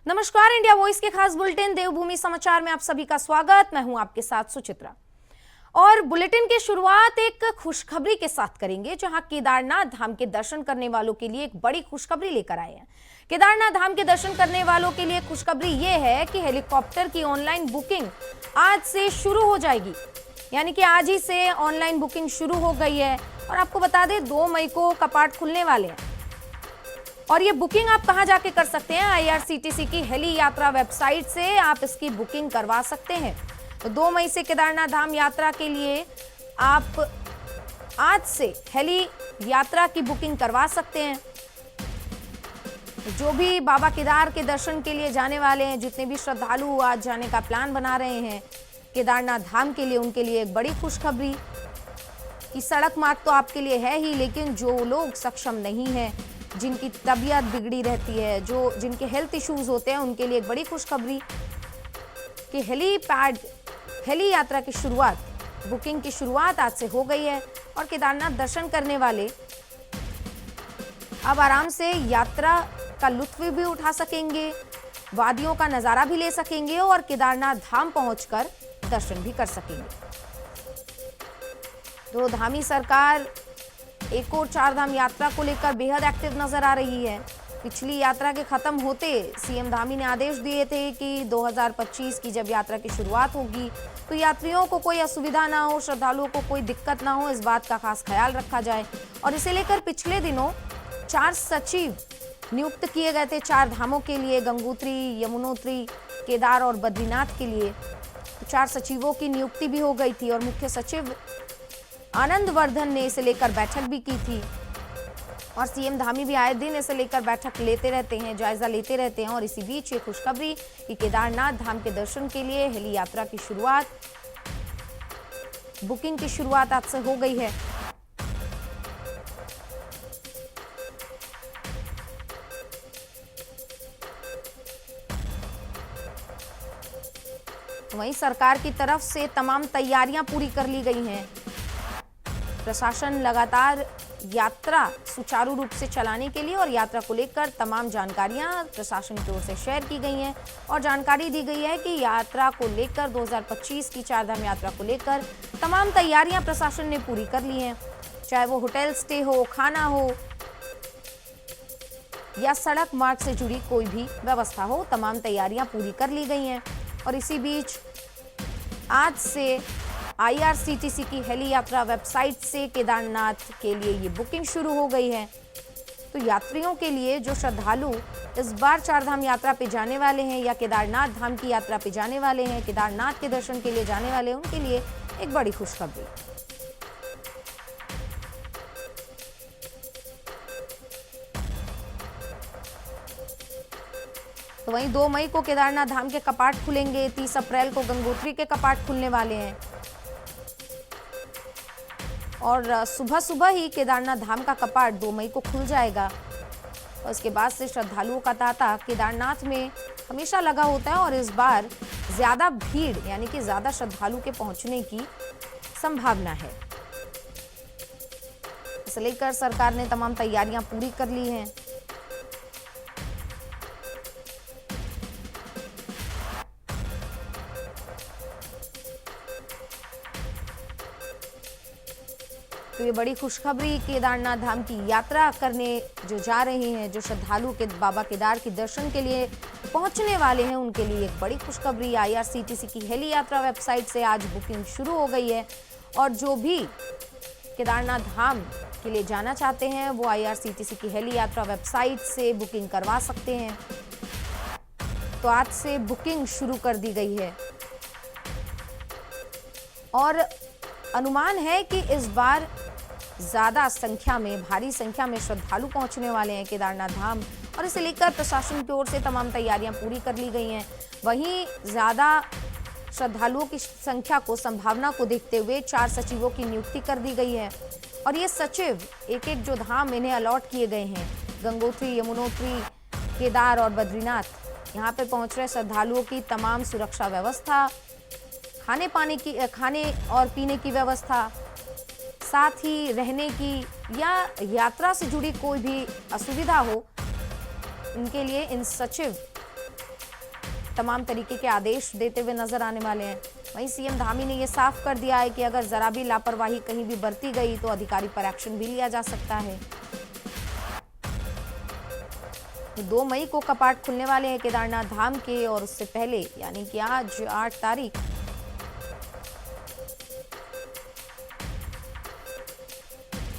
नमस्कार, India voice के खास बुलेटिन देवभूमि समाचार में आप सभी का स्वागत। मैं हूं आपके साथ सुचित्रा और बुलेटिन की शुरुआत एक खुशखबरी के साथ करेंगे, जहां केदारनाथ धाम के दर्शन करने वालों के लिए एक बड़ी खुशखबरी लेकर आए हैं। केदारनाथ धाम के दर्शन करने वालों के लिए खुशखबरी ये है कि हेलीकॉप्टर की ऑनलाइन बुकिंग आज से शुरू हो जाएगी, यानी कि आज ही से ऑनलाइन बुकिंग शुरू हो गई है। और आपको बता दें 2 मई को कपाट खुलने वाले हैं और ये बुकिंग आप कहां जाके कर सकते हैं? आईआरसीटीसी की हेली यात्रा वेबसाइट से आप इसकी बुकिंग करवा सकते हैं। तो 2 मई से केदारनाथ धाम यात्रा के लिए आप आज से हेली यात्रा की बुकिंग करवा सकते हैं। जो भी बाबा केदार के दर्शन के लिए जाने वाले हैं, जितने भी श्रद्धालु आज जाने का प्लान बना रहे हैं केदारनाथ धाम के लिए, उनके लिए एक बड़ी खुशखबरी कि सड़क मार्ग तो आपके लिए है ही, लेकिन जो लोग सक्षम नहीं है, जिनकी तबीयत बिगड़ी रहती है, जिनके हेल्थ इश्यूज होते हैं, उनके लिए एक बड़ी खुशखबरी कि हेली यात्रा की शुरुआत, बुकिंग की शुरुआत आज से हो गई है और केदारनाथ दर्शन करने वाले अब आराम से यात्रा का लुत्फ भी उठा सकेंगे, वादियों का नजारा भी ले सकेंगे और केदारनाथ धाम पहुंचकर दर्शन भी कर सकेंगे। तो धामी सरकार एक और 4 धाम यात्रा को लेकर बेहद एक्टिव नजर आ रही है। पिछली यात्रा के खत्म होते सीएम धामी ने आदेश दिए थे कि 2025 की जब यात्रा की शुरुआत होगी तो यात्रियों को कोई असुविधा ना हो, श्रद्धालुओं को कोई दिक्कत ना हो, इस बात का खास ख्याल रखा जाए। और इसे लेकर पिछले दिनों 4 सचिव नियुक्त किए गए थे 4 धामों के लिए, गंगोत्री, यमुनोत्री, केदार और बद्रीनाथ के लिए। तो 4 सचिवों की नियुक्ति भी हो गई थी और मुख्य सचिव आनंद वर्धन ने इसे लेकर बैठक भी की थी और सीएम धामी भी आए दिन इसे लेकर बैठक लेते रहते हैं, जायजा लेते रहते हैं। और इसी बीच ये खुशखबरी कि केदारनाथ धाम के दर्शन के लिए हेली यात्रा की शुरुआत, बुकिंग की शुरुआत आज से हो गई है। वहीं सरकार की तरफ से तमाम तैयारियां पूरी कर ली गई हैं। प्रशासन लगातार यात्रा सुचारू रूप से चलाने के लिए और यात्रा को लेकर तमाम जानकारियां प्रशासन की ओर से शेयर की गई हैं और जानकारी दी गई है कि यात्रा को लेकर 2025 की 4 धाम यात्रा को लेकर तमाम तैयारियां प्रशासन ने पूरी कर ली हैं। चाहे वो होटल स्टे हो, खाना हो या सड़क मार्ग से जुड़ी कोई भी व्यवस्था हो, तमाम तैयारियां पूरी कर ली गई हैं। और इसी बीच आज से आईआरसीटीसी की हेली यात्रा वेबसाइट से केदारनाथ के लिए ये बुकिंग शुरू हो गई है। तो यात्रियों के लिए, जो श्रद्धालु इस बार 4 धाम यात्रा पे जाने वाले हैं या केदारनाथ धाम की यात्रा पे जाने वाले हैं, केदारनाथ के दर्शन के लिए जाने वाले हैं, उनके लिए एक बड़ी खुशखबरी। तो वहीं 2 मई को केदारनाथ धाम के कपाट खुलेंगे, 30 अप्रैल को गंगोत्री के कपाट खुलने वाले हैं और सुबह सुबह ही केदारनाथ धाम का कपाट 2 मई को खुल जाएगा। और इसके बाद से श्रद्धालुओं का तांता केदारनाथ में हमेशा लगा होता है और इस बार ज्यादा भीड़, यानी कि ज्यादा श्रद्धालु के पहुंचने की संभावना है। इसे लेकर सरकार ने तमाम तैयारियां पूरी कर ली हैं। तो ये बड़ी खुशखबरी केदारनाथ धाम की यात्रा करने जो जा रहे हैं, जो श्रद्धालु के बाबा केदार के दर्शन के लिए पहुंचने वाले हैं, उनके लिए एक बड़ी खुशखबरी। आईआरसीटीसी की हेली यात्रा वेबसाइट से आज बुकिंग शुरू हो गई है और जो भी केदारनाथ धाम के लिए जाना चाहते हैं वो आईआरसीटीसी की हेली यात्रा वेबसाइट से बुकिंग करवा सकते हैं। तो आज से बुकिंग शुरू कर दी गई है और अनुमान है कि इस बार ज्यादा संख्या में, भारी संख्या में श्रद्धालु पहुंचने वाले हैं केदारनाथ धाम और इसे लेकर प्रशासन की ओर से तमाम तैयारियां पूरी कर ली गई हैं। वहीं ज्यादा श्रद्धालुओं की संख्या को, संभावना को देखते हुए 4 सचिवों की नियुक्ति कर दी गई है और ये सचिव एक एक जो धाम इन्हें अलॉट किए गए हैं, गंगोत्री, यमुनोत्री, केदार और बद्रीनाथ, यहाँ पे पहुंच रहे श्रद्धालुओं की तमाम सुरक्षा व्यवस्था, खाने और पीने की व्यवस्था, साथ ही रहने की या यात्रा से जुड़ी कोई भी असुविधा हो, उनके लिए इन सचिव तमाम तरीके के आदेश देते हुए नजर आने वाले हैं। वहीं सीएम धामी ने यह साफ कर दिया है कि अगर जरा भी लापरवाही कहीं भी बरती गई तो अधिकारी पर एक्शन भी लिया जा सकता है। 2 मई को कपाट खुलने वाले हैं केदारनाथ धाम के, और उससे पहले यानी कि आज 8 तारीख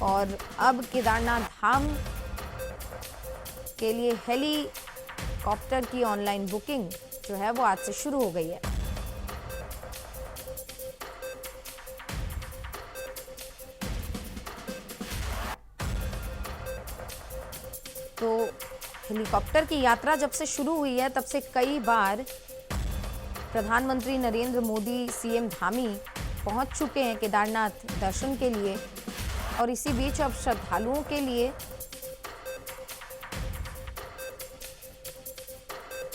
और अब केदारनाथ धाम के लिए हेलीकॉप्टर की ऑनलाइन बुकिंग जो है वो आज से शुरू हो गई है। तो हेलीकॉप्टर की यात्रा जब से शुरू हुई है तब से कई बार प्रधानमंत्री नरेंद्र मोदी, सीएम धामी पहुंच चुके हैं केदारनाथ दर्शन के लिए, और इसी बीच अब श्रद्धालुओं के लिए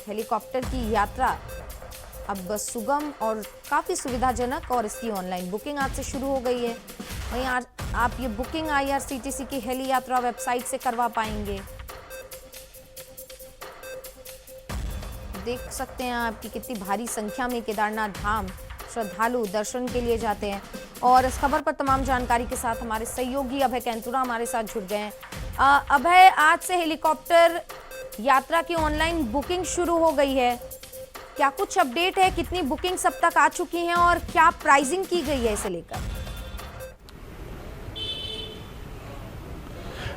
हेलीकॉप्टर की यात्रा अब सुगम और काफी सुविधाजनक, और इसकी ऑनलाइन बुकिंग आज से शुरू हो गई है। वहीं आप ये बुकिंग IRCTC की हेली यात्रा वेबसाइट से करवा पाएंगे। देख सकते हैं आपकी कितनी भारी संख्या में केदारनाथ धाम श्रद्धालु दर्शन के लिए जाते हैं। और इस खबर पर तमाम जानकारी के साथ हमारे सहयोगी अभय कैंतुरा हमारे साथ जुड़ गए हैं। अभय, आज से हेलीकॉप्टर यात्रा की ऑनलाइन बुकिंग शुरू हो गई है, क्या कुछ अपडेट है? कितनी बुकिंग्स अब तक आ चुकी हैं और क्या प्राइसिंग की गई है इसे लेकर?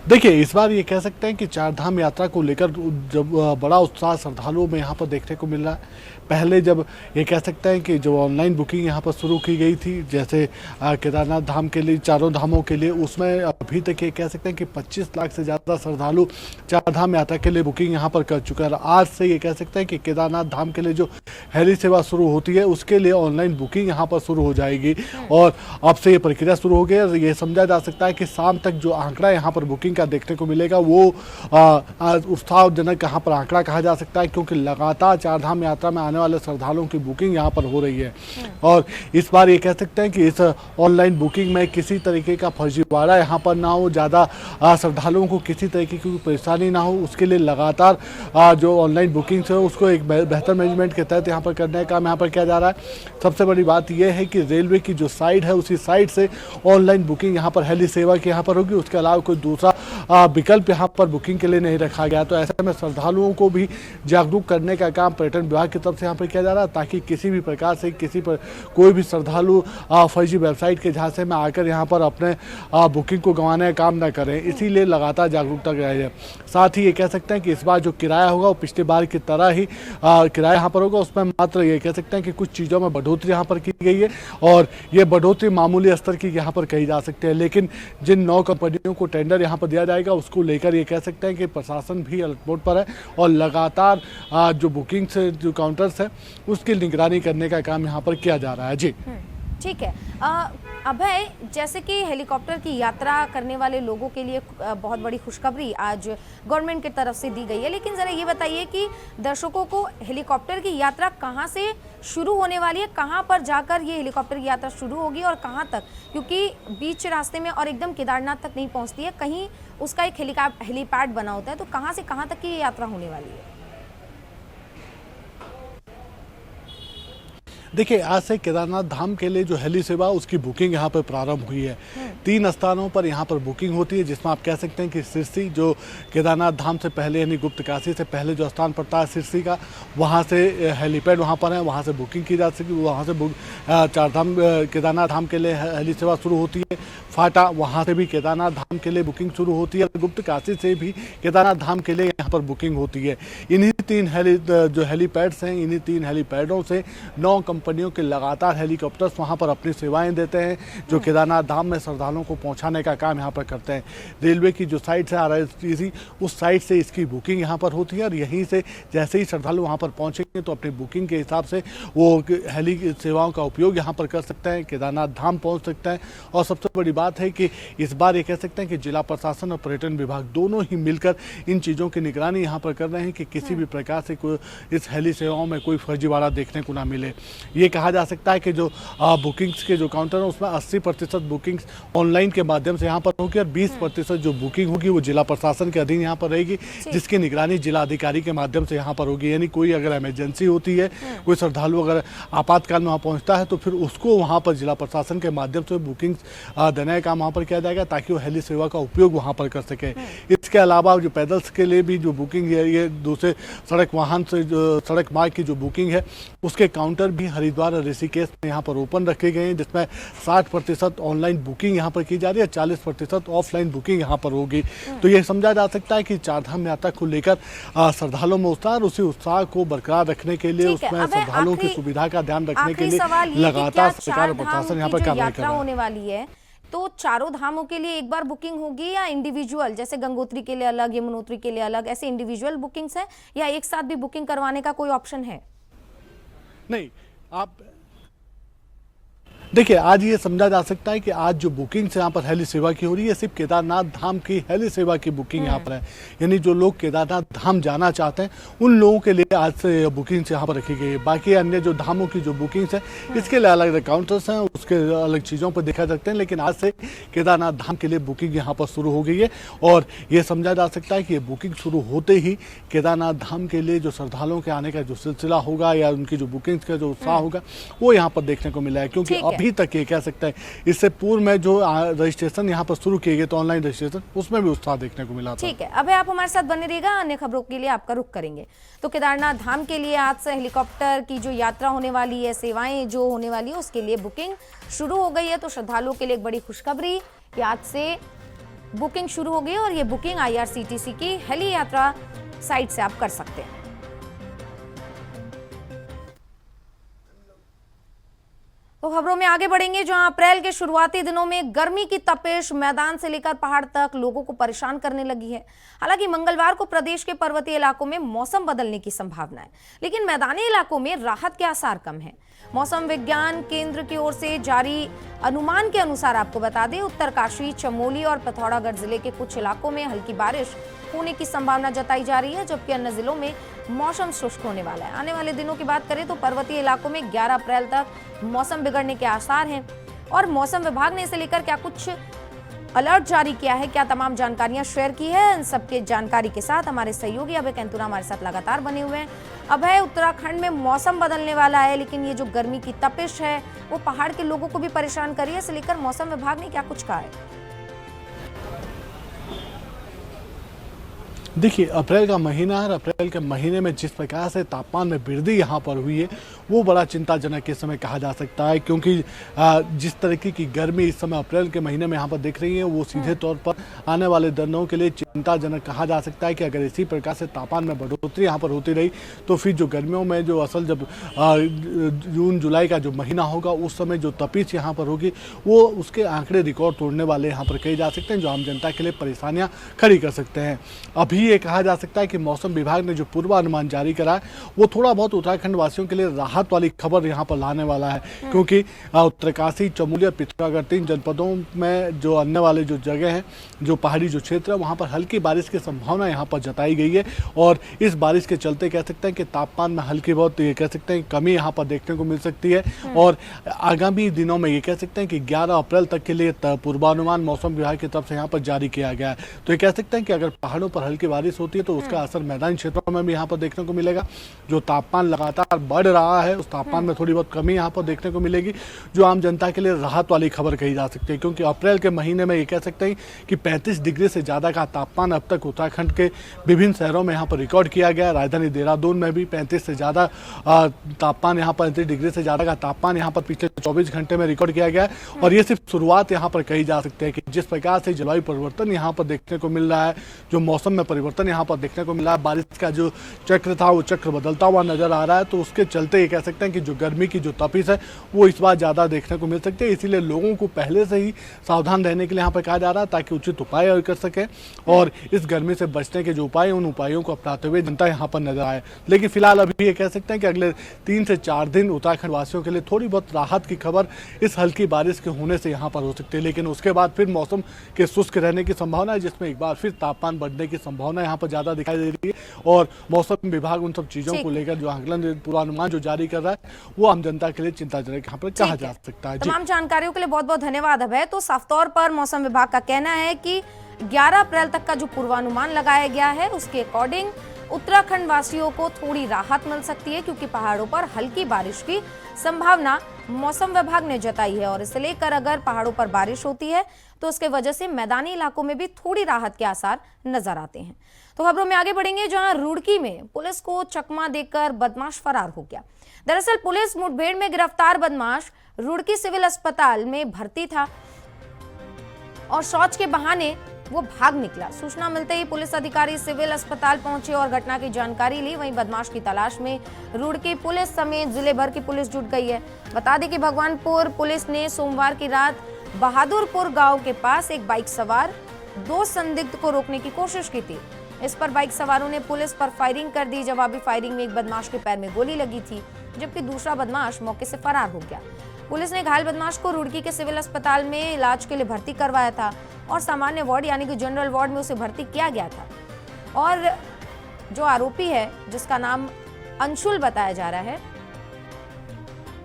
देखिए, इस बार ये कह सकते हैं कि चार धाम यात्रा को लेकर जब बड़ा उत्साह श्रद्धालुओं में यहाँ पर देखने को मिल रहा है। पहले जब ये कह सकते हैं कि जो ऑनलाइन बुकिंग यहाँ पर शुरू की गई थी, जैसे केदारनाथ धाम के लिए, चारों धामों के लिए, उसमें अभी तक ये कह सकते हैं कि 25 लाख से ज़्यादा श्रद्धालु चार धाम यात्रा के लिए बुकिंग यहाँ पर कर चुका है। आज से ये कह सकते हैं कि केदारनाथ धाम के लिए जो हेली सेवा शुरू होती है उसके लिए ऑनलाइन बुकिंग यहाँ पर शुरू हो जाएगी, और अब से ये प्रक्रिया शुरू हो गई। और ये समझा जा सकता है कि शाम तक जो आंकड़ा यहाँ पर बुकिंग का देखने को मिलेगा वो उत्साहजनक यहाँ पर आंकड़ा कहा जा सकता है, क्योंकि लगातार चार धाम यात्रा में आने वाले श्रद्धालुओं की बुकिंग यहाँ पर हो रही है। और इस बार ये कह सकते हैं कि इस ऑनलाइन बुकिंग में किसी तरीके का फर्जीवाड़ा यहाँ पर ना हो, ज़्यादा श्रद्धालुओं को किसी तरीके की परेशानी ना हो, उसके लिए लगातार जो ऑनलाइन बुकिंग है उसको एक बेहतर मैनेजमेंट के तहत यहाँ पर करने का काम यहाँ पर किया जा रहा है। सबसे बड़ी बात यह है कि रेलवे की जो साइट है उसी साइट से ऑनलाइन बुकिंग यहाँ पर हेली सेवा की यहाँ पर होगी, उसके अलावा कोई दूसरा विकल्प यहाँ पर बुकिंग के लिए नहीं रखा गया। तो ऐसे में श्रद्धालुओं को भी जागरूक करने का काम पर्यटन विभाग की तरफ से यहाँ पर किया जा रहा है, ताकि किसी भी प्रकार से किसी पर कोई भी श्रद्धालु फर्जी वेबसाइट के झांसे में आकर यहाँ पर अपने बुकिंग को गंवाने का काम न करें। इसीलिए लगातार जागरूकता कराई है। साथ ही ये कह सकते हैं कि इस बार जो किराया होगा वो पिछली बार की तरह ही किराया यहाँ पर होगा, उसमें मात्र ये कह सकते हैं कि कुछ चीज़ों में बढ़ोतरी यहाँ पर की गई है, और ये बढ़ोतरी मामूली स्तर की यहाँ पर कही जा सकती है। लेकिन जिन 9 कंपनियों को टेंडर यहाँ पर दिया जाएगा उसको लेकर ये कह सकते हैं कि प्रशासन भी अलर्ट मोड पर है, और लगातार जो बुकिंग से जो काउंटर्स है उसकी निगरानी करने का काम यहाँ पर किया जा रहा है। जी ठीक है। अभय, जैसे कि हेलीकॉप्टर की यात्रा करने वाले लोगों के लिए बहुत बड़ी खुशखबरी आज गवर्नमेंट की तरफ से दी गई है, लेकिन ज़रा ये बताइए कि दर्शकों को हेलीकॉप्टर की यात्रा कहाँ से शुरू होने वाली है, कहाँ पर जाकर ये हेलीकॉप्टर की यात्रा शुरू होगी और कहाँ तक? क्योंकि बीच रास्ते में और एकदम केदारनाथ तक नहीं पहुँचती है, कहीं उसका एक हेलीपैड बना होता है, तो कहाँ से कहाँ तक की ये यात्रा होने वाली है? देखिए, आज से केदारनाथ धाम के लिए जो हेली सेवा उसकी बुकिंग यहाँ पर प्रारंभ हुई है। 3 स्थानों पर यहाँ पर बुकिंग होती है, जिसमें आप कह सकते हैं कि सिरसी जो केदारनाथ धाम से पहले यानी गुप्त काशी से पहले जो स्थान पड़ता है सिरसी का, वहाँ से हेलीपैड वहाँ पर है, वहाँ से बुकिंग की जा सकती है। वहाँ से चार धाम केदारनाथ धाम के लिए हेली सेवा शुरू होती है। फाटा, वहाँ से भी केदारनाथ धाम के लिए बुकिंग शुरू होती है। गुप्त काशी से भी केदारनाथ धाम के लिए यहाँ पर बुकिंग होती है। इन्हीं 3 जो हेलीपैड्स हैं, इन्हीं 3 हेलीपैडों से 9 कंपनियों के लगातार हेलीकॉप्टर्स वहां पर अपनी सेवाएं देते हैं, जो केदारनाथ धाम में श्रद्धालुओं को पहुंचाने का काम यहां पर करते हैं। रेलवे की जो साइट है IRCTC, उस साइट से इसकी बुकिंग यहां पर होती है, और यहीं से जैसे ही श्रद्धालु वहां पर पहुंचेंगे तो अपनी बुकिंग के हिसाब से वो हेली सेवाओं का उपयोग यहाँ पर कर सकते हैं, केदारनाथ धाम पहुँच सकते हैं। और सबसे बड़ी बात है कि इस बार ये कह सकते हैं कि जिला प्रशासन और पर्यटन विभाग दोनों ही मिलकर इन चीज़ों की निगरानी यहाँ पर कर रहे हैं कि किसी भी प्रकार से कोई इस हेली सेवाओं में कोई फर्जीवाड़ा देखने को ना मिले। ये कहा जा सकता है कि जो बुकिंग्स के जो काउंटर है उसमें 80% बुकिंग्स ऑनलाइन के माध्यम से यहाँ पर होगी और 20% जो बुकिंग होगी वो जिला प्रशासन के अधीन यहाँ पर रहेगी, जिसकी निगरानी जिला अधिकारी के माध्यम से यहाँ पर होगी। यानी कोई अगर इमरजेंसी होती है, कोई श्रद्धालु अगर आपातकाल में वहाँ पहुँचता है तो फिर उसको वहाँ पर जिला प्रशासन के माध्यम से बुकिंग्स देने का काम वहाँ पर किया जाएगा ताकि वो हेली सेवा का उपयोग वहाँ पर कर सके। इसके अलावा जो पैदल्स के लिए भी जो बुकिंग है, ये दूसरे सड़क वाहन से जो सड़क मार्ग की जो बुकिंग है उसके काउंटर भी हरिद्वार और ऋषिकेश में यहाँ पर ओपन रखे गए हैं, जिसमें 60% ऑनलाइन बुकिंग यहाँ पर की जा रही है, 40% ऑफलाइन बुकिंग यहाँ पर होगी। तो ये समझा जा सकता है कि चारधाम यात्रा को लेकर श्रद्धालुओं में उत्साह, उसी उत्साह को बरकरार रखने के लिए, उसमें श्रद्धालुओं की सुविधा का ध्यान रखने के लिए लगातार सरकार और प्रशासन यहाँ पर कार्रवाई कर रहा है। होने वाली है तो चारों धामों के लिए एक बार बुकिंग होगी या इंडिविजुअल, जैसे गंगोत्री के लिए अलग, यमुनोत्री के लिए अलग, ऐसे इंडिविजुअल बुकिंग्स है या एक साथ भी बुकिंग करवाने का कोई ऑप्शन है? नहीं, आप देखिए, आज ये समझा जा सकता है कि आज जो बुकिंग यहाँ पर हेली सेवा की हो रही है सिर्फ केदारनाथ धाम की हेली सेवा की बुकिंग यहाँ पर है। यानी जो लोग केदारनाथ धाम जाना चाहते हैं उन लोगों के लिए आज से बुकिंग्स यहाँ पर रखी गई है। बाकी अन्य जो धामों की जो बुकिंग्स है इसके लिए अलग अलग काउंटर्स हैं, उसके अलग चीज़ों पर देखा सकते हैं, लेकिन आज से केदारनाथ धाम के लिए बुकिंग यहाँ पर शुरू हो गई है। और ये समझा जा सकता है कि ये बुकिंग शुरू होते ही केदारनाथ धाम के लिए जो श्रद्धालुओं के आने का जो सिलसिला होगा या उनकी जो बुकिंग्स का जो उत्साह होगा वो यहाँ पर देखने को मिला है। क्योंकि अभी तक ये कह सकते हैं इससे पूर्व में जो रजिस्ट्रेशन यहाँ पर शुरू किए गए तो ऑनलाइन रजिस्ट्रेशन, उसमें भी उत्साह देखने को मिला था। ठीक है, अभी आप हमारे साथ बने रहिएगा, अन्य खबरों के लिए आपका रुख करेंगे। तो केदारनाथ धाम के लिए आज से हेलीकॉप्टर की जो यात्रा होने वाली है, सेवाएं जो होने वाली है, उसके लिए बुकिंग शुरू हो गई है। तो श्रद्धालुओं के लिए एक बड़ी खुशखबरी कि आज से बुकिंग शुरू हो गई और ये बुकिंग IRCTC की हेली यात्रा साइट से आप कर सकते हैं। तो खबरों में आगे बढ़ेंगे, जहां अप्रैल के शुरुआती दिनों में गर्मी की तपिश मैदान से लेकर पहाड़ तक लोगों को परेशान करने लगी है। हालांकि मंगलवार को प्रदेश के पर्वतीय इलाकों में मौसम बदलने की संभावना है, लेकिन मैदानी इलाकों में राहत के आसार कम है। मौसम विज्ञान केंद्र की ओर से जारी अनुमान के अनुसार आपको बता दें, उत्तरकाशी, चमोली और पिथौरागढ़ जिले के कुछ इलाकों में हल्की बारिश होने की संभावना जताई जा रही है, जबकि अन्य जिलों में मौसम शुष्क होने वाला है। आने वाले दिनों की बात करें तो पर्वतीय इलाकों में 11 अप्रैल तक मौसम बिगड़ने के आसार हैं और मौसम विभाग ने इसे लेकर क्या कुछ अलर्ट जारी किया है, क्या तमाम जानकारियां शेयर की है, इन सबके जानकारी के साथ हमारे सहयोगी अभय कैंतुरा हमारे साथ लगातार बने हुए हैं। अभय, उत्तराखंड में मौसम बदलने वाला है, लेकिन ये जो गर्मी की तपिश है वो पहाड़ के लोगों को भी परेशान कर रही है, इसे लेकर मौसम विभाग ने क्या कुछ कहा है? देखिए, अप्रैल का महीना है, अप्रैल के महीने में जिस प्रकार से तापमान में वृद्धि यहाँ पर हुई है वो बड़ा चिंताजनक इस समय कहा जा सकता है। क्योंकि जिस तरीके की गर्मी इस समय अप्रैल के महीने में यहाँ पर दिख रही है वो सीधे तौर पर आने वाले दिनों के लिए चिंताजनक कहा जा सकता है कि अगर इसी प्रकार से तापमान में बढ़ोतरी यहाँ पर होती रही तो फिर जो गर्मियों में जो असल जब जून जुलाई का जो महीना होगा उस समय जो तपिश यहाँ पर होगी वो उसके आंकड़े रिकॉर्ड तोड़ने वाले यहाँ पर कहे जा सकते हैं, जो आम जनता के लिए परेशानियाँ खड़ी कर सकते हैं। अभी ये कहा जा सकता है कि मौसम विभाग ने जो पूर्वानुमान जारी करा है वो थोड़ा बहुत उत्तराखंड वासियों के लिए राहत वाली खबर यहाँ पर लाने वाला है। क्योंकि उत्तरकाशी, चमोली और पिथौरागढ़ 3 जनपदों में जो आने वाले जो जगह हैं, जो पहाड़ी जो क्षेत्र है, वहाँ पर हल्की बारिश की संभावना यहाँ पर जताई गई है। और इस बारिश के चलते कह सकते हैं कि तापमान में हल्की बहुत ये कह सकते हैं कमी यहाँ पर देखने को मिल सकती है। और आगामी दिनों में ये कह सकते हैं कि 11 अप्रैल तक के लिए पूर्वानुमान मौसम विभाग की तरफ से यहाँ पर जारी किया गया है। तो ये कह सकते हैं कि अगर पहाड़ों पर हल्की बारिश होती है तो उसका असर मैदानी क्षेत्रों में भी यहाँ पर देखने को मिलेगा। जो तापमान लगातार बढ़ रहा है उस तापमान में थोड़ी बहुत कमी यहाँ पर देखने को मिलेगी, जो आम जनता के लिए राहत वाली खबर कही जा सकती है। क्योंकि अप्रैल के महीने में ये कह सकते हैं कि 35 डिग्री से ज़्यादा का तापमान अब तक उत्तराखंड के विभिन्न शहरों में यहाँ पर रिकॉर्ड किया गया। राजधानी देहरादून में भी 35 से ज़्यादा तापमान, यहाँ पर 35 डिग्री से ज़्यादा का तापमान यहाँ पर पिछले 24 घंटे में रिकॉर्ड किया गया है। और ये सिर्फ शुरुआत यहाँ पर कही जा सकती है कि जिस प्रकार से जलवायु परिवर्तन यहाँ पर देखने को मिल रहा है, जो मौसम में परिवर्तन यहाँ पर देखने को मिला है, बारिश का जो चक्र था वो चक्र बदलता हुआ नजर आ रहा है। तो उसके चलते ये कह सकते हैं कि जो गर्मी की जो तपिश है वो इस बार ज़्यादा देखने को मिल सकती है। इसीलिए लोगों को पहले से ही सावधान रहने के लिए यहाँ पर कहा जा रहा है ताकि उचित उपाय कर सके। और और इस गर्मी से बचने के जो उपाय, उन उपायों को अपनाते हुए जनता यहाँ पर नजर आए। लेकिन फिलहाल अभी ये कह सकते हैं कि अगले 3 से 4 दिन उत्तराखंड वासियों के लिए थोड़ी बहुत राहत की खबर इस हल्की बारिश के होने से यहाँ पर हो सकती है, लेकिन उसके बाद फिर मौसम के शुष्क रहने की संभावना है, जिसमें एक बार फिर तापमान बढ़ने की संभावना यहाँ पर ज्यादा दिखाई दे रही है। और मौसम विभाग उन सब चीजों को लेकर जो आकलन पूर्वानुमान जो जारी कर रहा है वो आम जनता के लिए चिंताजनक यहाँ पर कहा जा सकता है। तमाम जानकारियों के लिए बहुत बहुत धन्यवाद अभय। तो साफ तौर पर मौसम विभाग का कहना है कि 11 अप्रैल तक का जो पूर्वानुमान लगाया गया है उसके अकॉर्डिंग उत्तराखंड वासियों को थोड़ी राहत मिल सकती है, क्योंकि पहाड़ों पर हल्की बारिश की संभावना मौसम विभाग ने जताई है। और इसे लेकर अगर पहाड़ों पर बारिश होती है तो उसके वजह से मैदानी इलाकों में भी थोड़ी राहत के आसार नजर आते हैं। तो खबरों में आगे बढ़ेंगे, जहां रुड़की में पुलिस को चकमा देकर बदमाश फरार हो गया। दरअसल पुलिस मुठभेड़ में गिरफ्तार बदमाश रुड़की सिविल अस्पताल में भर्ती था और शौच के बहाने वो भाग निकला। सूचना मिलते ही पुलिस अधिकारी सिविल अस्पताल पहुंचे और घटना की जानकारी ली। वहीं बदमाश की तलाश में रुड़की पुलिस समेत जिले भर की पुलिस जुट गई है। बता दें कि भगवानपुर पुलिस ने सोमवार की रात बहादुरपुर गांव के पास एक बाइक सवार 2 संदिग्ध को रोकने की कोशिश की थी। इस पर बाइक सवारों ने पुलिस पर फायरिंग कर दी। जवाबी फायरिंग में एक बदमाश के पैर में गोली लगी थी, जबकि दूसरा बदमाश मौके से फरार हो गया। पुलिस ने घायल बदमाश को रुड़की के सिविल अस्पताल में इलाज के लिए भर्ती करवाया था और सामान्य वार्ड यानी कि जनरल वार्ड में उसे भर्ती किया गया था। और जो आरोपी है, जिसका नाम अंशुल बताया जा रहा है,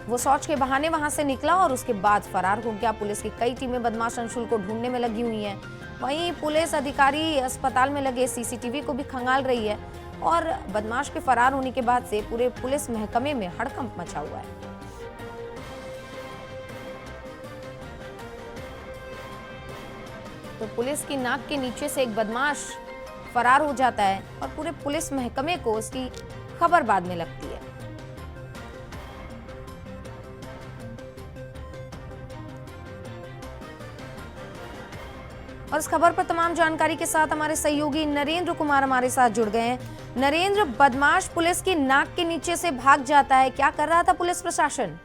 वो शौच के बहाने वहां से निकला और उसके बाद फरार हो गया। पुलिस की कई टीमें बदमाश अंशुल को ढूंढने में लगी हुई हैं। वहीं पुलिस अधिकारी अस्पताल में लगे सीसीटीवी को भी खंगाल रही है और बदमाश के फरार होने के बाद से पूरे पुलिस महकमे में हड़कंप मचा हुआ है। तो पुलिस की नाक के नीचे से एक बदमाश फरार हो जाता है और पूरे पुलिस महकमे को उसकी खबर बाद में लगती है। और इस खबर पर तमाम जानकारी के साथ हमारे सहयोगी नरेंद्र कुमार हमारे साथ जुड़ गए हैं। नरेंद्र, बदमाश पुलिस की नाक के नीचे से भाग जाता है, क्या कर रहा था पुलिस प्रशासन?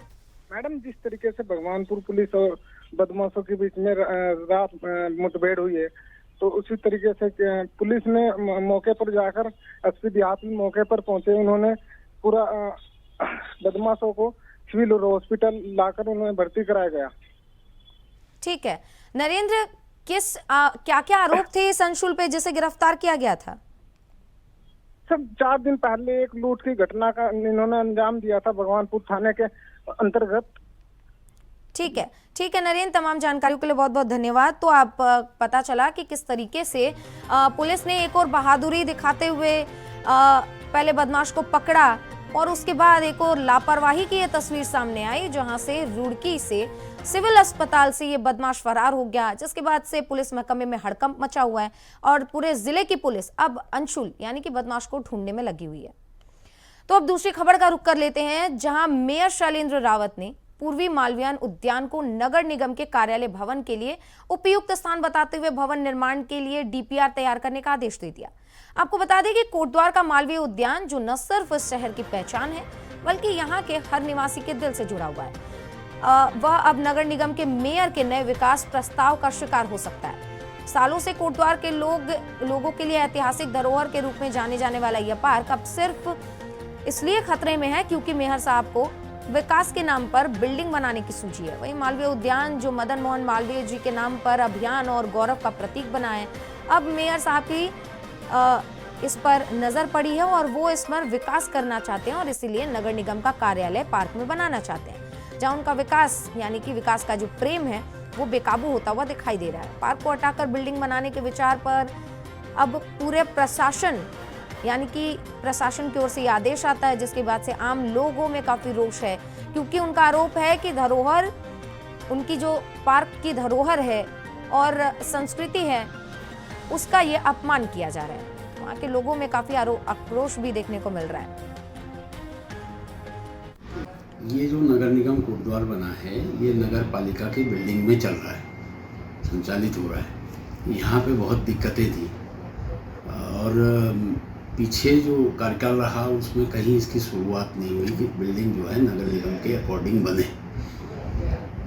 मैडम, जिस तरीके से भगवानपुर पुलिस और बदमाशों के बीच में रात मुठभेड़ हुई है, तो उसी तरीके से पुलिस ने मौके पर जाकर एसपी देहात मौके पर पहुंचे। उन्होंने पूरा बदमाशों को सिविल हॉस्पिटल लाकर उन्हें भर्ती कराया गया। ठीक है नरेंद्र, क्या क्या आरोप थे इस अंशुल पे जिसे गिरफ्तार किया गया था? सब 4 दिन पहले एक लूट की घटना का इन्होंने अंजाम दिया था भगवानपुर थाने के अंतर्गत। ठीक है नरेंद्र, तमाम जानकारियों के लिए बहुत बहुत धन्यवाद। तो आप पता चला कि किस तरीके से पुलिस ने एक और बहादुरी दिखाते हुए पहले बदमाश को पकड़ा और उसके बाद एक और लापरवाही की ये तस्वीर सामने आई, जहां से रुड़की से सिविल अस्पताल से ये बदमाश फरार हो गया, जिसके बाद से पुलिस महकमे में हड़कंप मचा हुआ है और पूरे जिले की पुलिस अब अंशुल यानी कि बदमाश को ढूंढने में लगी हुई है। तो अब दूसरी खबर का रुख कर लेते हैं, जहां मेयर शैलेंद्र रावत ने पूर्वी मालवीय उद्यान को नगर निगम के कार्यालय भवन के लिए उपयुक्त स्थान बताते हुए भवन निर्माण के लिए डीपीआर तैयार करने का आदेश दे दिया। आपको बता दें कि कोटद्वार का मालवीय उद्यान जो न सिर्फ इस शहर की पहचान है बल्कि यहाँ के हर निवासी के दिल से जुड़ा हुआ है, वह अब नगर निगम के मेयर के नए विकास प्रस्ताव का शिकार हो सकता है। सालों से कोटद्वार के लोगों के लिए ऐतिहासिक धरोहर के रूप में जाने जाने वाला यह पार्क अब सिर्फ इसलिए खतरे में है क्योंकि मेयर साहब को विकास के नाम पर बिल्डिंग बनाने की सूझी है। वहीं मालवीय उद्यान जो मदन मोहन मालवीय जी के नाम पर अभियान और गौरव का प्रतीक बना है, अब मेयर साहब की इस पर नजर पड़ी है और वो इस पर विकास करना चाहते हैं और इसीलिए नगर निगम का कार्यालय पार्क में बनाना चाहते हैं, जहां उनका विकास यानी कि विकास का जो प्रेम है वो बेकाबू होता हुआ दिखाई दे रहा है। पार्क को हटाकर बिल्डिंग बनाने के विचार पर अब पूरे प्रशासन यानी कि प्रशासन की ओर से आदेश आता है, जिसके बाद से आम लोगों में काफी रोष है, क्योंकि उनका आरोप है कि धरोहर, उनकी जो पार्क की धरोहर है और संस्कृति है, उसका ये अपमान किया जा रहा है। वहाँ के लोगों में काफी आक्रोश भी देखने को मिल रहा है। ये जो नगर निगम कोटद्वार बना है, ये नगर पालिका की बिल्डिंग में चल रहा है, संचालित हो रहा है। यहाँ पे बहुत दिक्कतें थी और पीछे जो कार्यकाल रहा उसमें कहीं इसकी शुरुआत नहीं हुई कि बिल्डिंग जो है नगर निगम के अकॉर्डिंग बने।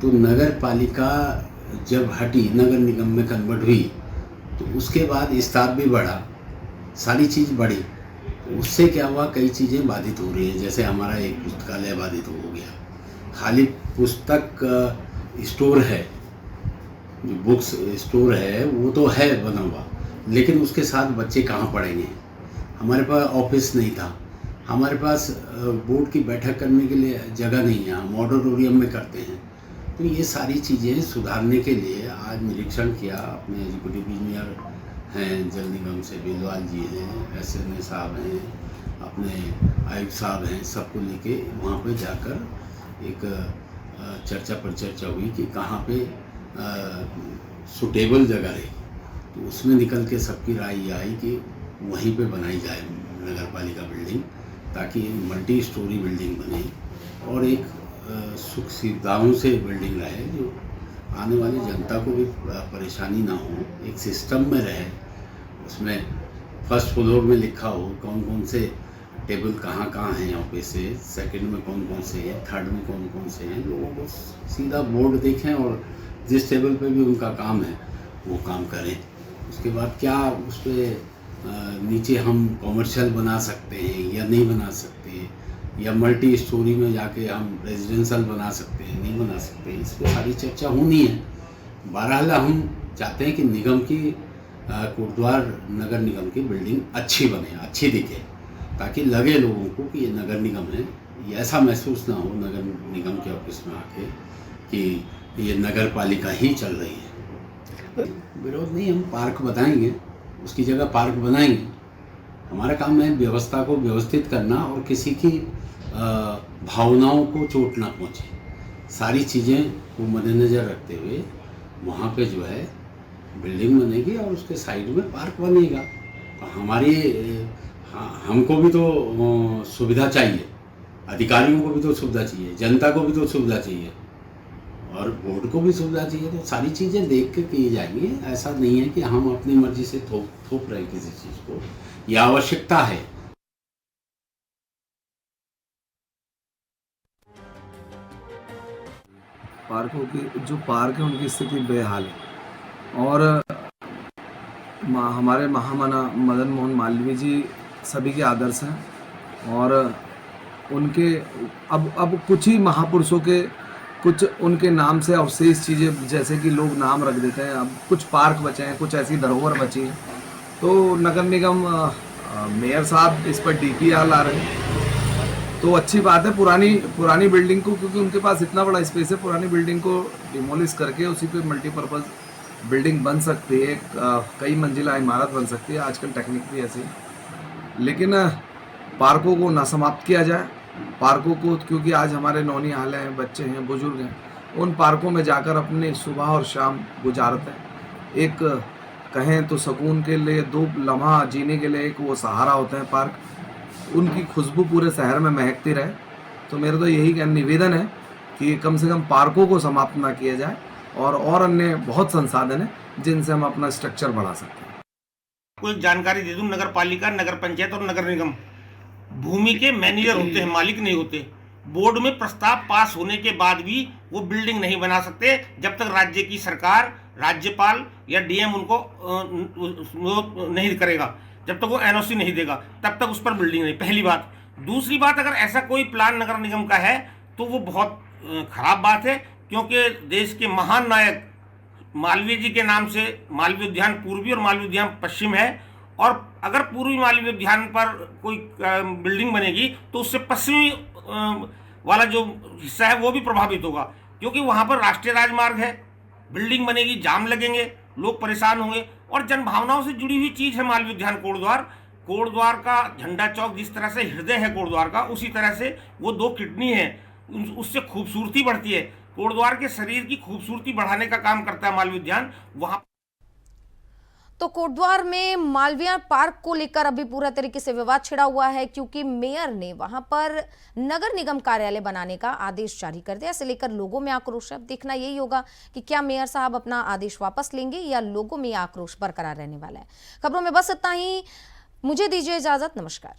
तो नगर पालिका जब हटी, नगर निगम में कन्वर्ट हुई, तो उसके बाद स्टाफ भी बढ़ा, सारी चीज़ बढ़ी, तो उससे क्या हुआ, कई चीज़ें बाधित हो रही हैं। जैसे हमारा एक पुस्तकालय बाधित हो गया, खाली पुस्तक स्टोर है, जो बुक्स स्टोर है वो तो है बना हुआ, लेकिन उसके साथ बच्चे कहाँ पढ़ेंगे। हमारे पास ऑफिस नहीं था, हमारे पास बोर्ड की बैठक करने के लिए जगह नहीं है, हम ऑडिटोरियम में करते हैं। तो ये सारी चीज़ें सुधारने के लिए आज निरीक्षण किया। अपने एग्जीक्यूटिव इंजीनियर हैं जल निगम से, बेलवाल जी हैं, SNA साहब हैं, अपने आयुक्त साहब हैं, सबको लेके वहाँ पे जाकर एक चर्चा परिचर्चा हुई कि कहाँ पे सुटेबल जगह है। तो उसमें निकल के सबकी राय ये आई कि वहीं पे बनाई जाए नगर पालिका बिल्डिंग, ताकि मल्टी स्टोरी बिल्डिंग बने और एक सुख सुविधाओं से बिल्डिंग रहे, जो आने वाली जनता को भी परेशानी ना हो, एक सिस्टम में रहे। उसमें फर्स्ट फ्लोर में लिखा हो कौन कौन से टेबल कहाँ कहाँ हैं ऑफिस से, सेकंड में कौन कौन से हैं, थर्ड में कौन कौन से हैं, लोगों को सीधा बोर्ड देखें और जिस टेबल पे भी उनका काम है वो काम करें। उसके बाद क्या उस पर नीचे हम कॉमर्शियल बना सकते हैं या नहीं बना सकते, या मल्टी स्टोरी में जाके हम रेजिडेंशियल बना सकते हैं नहीं बना सकते, इस पर सारी चर्चा होनी है। बहरहाल हम चाहते हैं कि निगम की कोटद्वार नगर निगम की बिल्डिंग अच्छी बने, अच्छी दिखे, ताकि लगे लोगों को कि ये नगर निगम है। ये ऐसा महसूस ना हो नगर निगम के ऑफिस में आके कि ये नगर पालिका ही चल रही है। विरोध नहीं, हम पार्क बताएंगे, उसकी जगह पार्क बनाएंगे। हमारा काम है व्यवस्था को व्यवस्थित करना और किसी की भावनाओं को चोट ना पहुँचे, सारी चीज़ें को मद्देनज़र रखते हुए वहाँ पे जो है बिल्डिंग बनेगी और उसके साइड में पार्क बनेगा। तो हमारी हमको भी तो सुविधा चाहिए, अधिकारियों को भी तो सुविधा चाहिए, जनता को भी तो सुविधा चाहिए और बोर्ड को भी सुविधा चाहिए। तो सारी चीज़ें देख के की जाएंगी। ऐसा नहीं है कि हम अपनी मर्जी से थोप रहे किसी चीज़ को, यह आवश्यकता है। पार्कों की जो पार्क है उनकी स्थिति बेहाल है और हमारे महामना मदन मोहन मालवीय जी सभी के आदर्श हैं और उनके अब कुछ ही महापुरुषों के कुछ उनके नाम से अवशेष चीज़ें जैसे कि लोग नाम रख देते हैं। अब कुछ पार्क बचे हैं, कुछ ऐसी धरोहर बची हैं, तो नगर निगम मेयर साहब इस पर DPR ला रहे हैं, तो अच्छी बात है। पुरानी बिल्डिंग को, क्योंकि उनके पास इतना बड़ा स्पेस है, पुरानी बिल्डिंग को डिमोलिश करके उसी पे मल्टीपर्पज़ बिल्डिंग बन सकती है, कई मंजिला इमारत बन सकती है। आजकल टेक्निक भी ऐसी है, लेकिन पार्कों को ना समाप्त किया जाए। पार्कों को, क्योंकि आज हमारे नौनिहाल हैं, बच्चे हैं, बुजुर्ग हैं, उन पार्कों में जाकर अपने सुबह और शाम गुजारते हैं। एक कहें तो सुकून के लिए, 2 लम्हा जीने के लिए एक वो सहारा होते हैं पार्क। उनकी खुशबू पूरे शहर में महकती रहे। तो मेरा तो यही निवेदन है कि कम से कम पार्कों को समाप्त ना किया जाए और अन्य बहुत संसाधन है जिनसे हम अपना स्ट्रक्चर बढ़ा सकते हैं। कोई जानकारी दे दूं, नगर पालिका, नगर पंचायत और नगर निगम भूमि के मैनेजर होते हैं, मालिक नहीं होते। बोर्ड में प्रस्ताव पास होने के बाद भी वो बिल्डिंग नहीं बना सकते जब तक राज्य की सरकार, राज्यपाल या DM उनको नहीं करेगा, जब तक वो NOC नहीं देगा तब तक उस पर बिल्डिंग नहीं। पहली बात। दूसरी बात, अगर ऐसा कोई प्लान नगर निगम का है तो वो बहुत खराब बात है, क्योंकि देश के महान नायक मालवीय जी के नाम से मालवीय उद्यान पूर्वी और मालवीय उद्यान पश्चिम है, और अगर पूर्वी मालवीय उद्यान पर कोई बिल्डिंग बनेगी तो उससे पश्चिमी वाला जो हिस्सा है वो भी प्रभावित होगा, क्योंकि वहाँ पर राष्ट्रीय राजमार्ग है। बिल्डिंग बनेगी, जाम लगेंगे, लोग परेशान होंगे, और जनभावनाओं से जुड़ी हुई चीज़ है मालवीय उद्यान। कोटद्वार का झंडा चौक जिस तरह से हृदय है कोटद्वार का, उसी तरह से वो 2 किडनी है, उससे खूबसूरती बढ़ती है। कोटद्वार के शरीर की खूबसूरती बढ़ाने का काम करता है मालवीय उद्यान। वहाँ तो कोटद्वार में मालवीय पार्क को लेकर अभी पूरा तरीके से विवाद छिड़ा हुआ है, क्योंकि मेयर ने वहां पर नगर निगम कार्यालय बनाने का आदेश जारी कर दिया। इसे लेकर लोगों में आक्रोश है। अब देखना यही होगा कि क्या मेयर साहब अपना आदेश वापस लेंगे या लोगों में आक्रोश बरकरार रहने वाला है। खबरों में बस इतना ही। मुझे दीजिए इजाजत। नमस्कार।